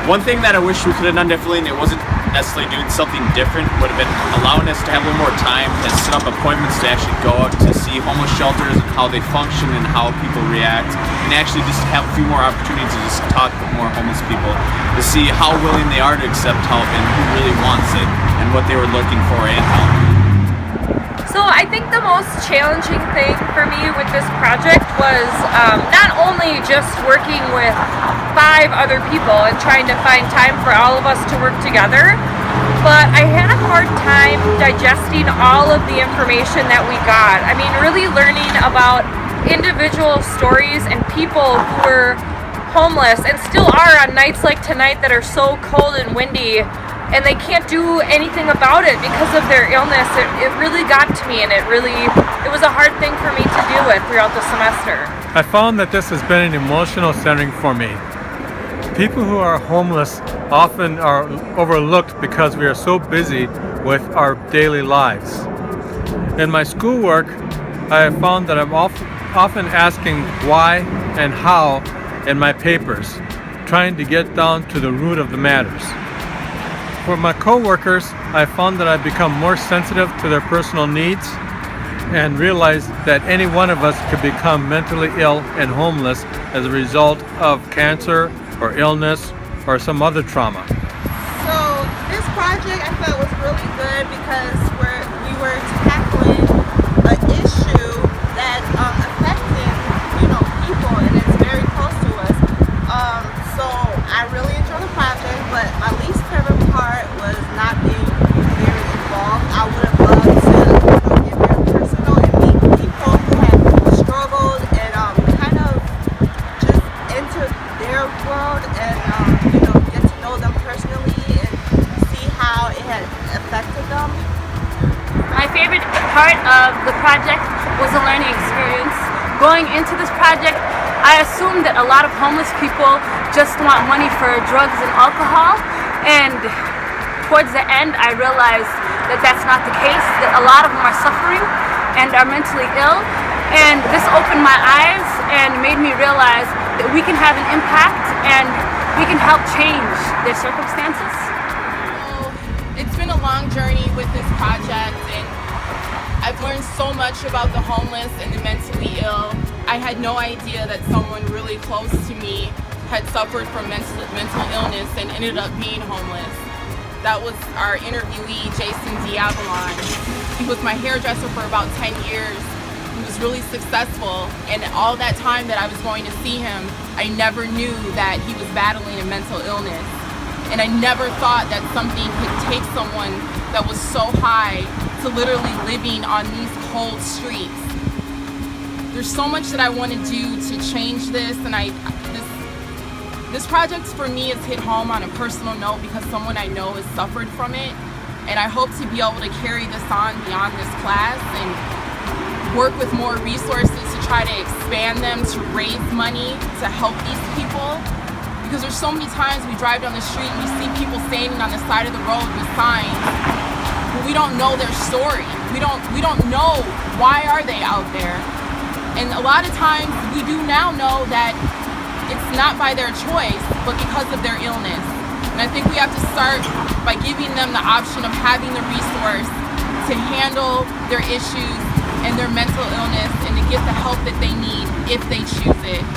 One thing that I wish we could have done differently, and it wasn't necessarily doing something different, would have been allowing us to have a little more time to set up appointments to actually go out to see homeless shelters and how they function and how people react, and actually just have a few more opportunities to just talk with more homeless people to see how willing they are to accept help and who really wants it and what they were looking for and how. So I think the most challenging thing for me with this project was not only just working with 5 other people and trying to find time for all of us to work together, but I had a hard time digesting all of the information that we got. I mean, really learning about individual stories and people who were homeless and still are on nights like tonight that are so cold and windy, and they can't do anything about it because of their illness. It really got to me, and it was a hard thing for me to deal with throughout the semester. I found that this has been an emotional centering for me. People who are homeless often are overlooked because we are so busy with our daily lives. In my schoolwork, I have found that I'm often asking why and how in my papers, trying to get down to the root of the matters. For my coworkers, I found that I've become more sensitive to their personal needs and realized that any one of us could become mentally ill and homeless as a result of cancer or illness or some other trauma. So this project I felt was really good because we were tackling an issue that's affecting, people, and it's very close to us. So I really enjoyed the project, but my least favorite part was not being very involved. I would have loved to get very personal and meet people who have struggled and kind of just enter their world and get to know them personally and see how it had affected them. My favorite part of the project was a learning experience. Going into this project, I assumed that a lot of homeless people just want money for drugs and alcohol, and towards the end I realized that that's not the case, that a lot of them are suffering and are mentally ill, and this opened my eyes and made me realize that we can have an impact and we can help change their circumstances. It's been a long journey with this project, and I've learned so much about the homeless and the mentally ill. I had no idea that someone really close to me had suffered from mental illness and ended up being homeless. That was our interviewee, Jason Diabolon. He was my hairdresser for about 10 years. He was really successful, and all that time that I was going to see him, I never knew that he was battling a mental illness. And I never thought that something could take someone that was so high to literally living on these cold streets. There's so much that I want to do to change this, and this project for me has hit home on a personal note because someone I know has suffered from it, and I hope to be able to carry this on beyond this class and work with more resources to try to expand them to raise money to help these people. Because there's so many times we drive down the street and we see people standing on the side of the road with signs, but we don't know their story. We don't know why are they out there. And a lot of times we do now know that it's not by their choice, but because of their illness. And I think we have to start by giving them the option of having the resource to handle their issues and their mental illness and to get the help that they need if they choose it.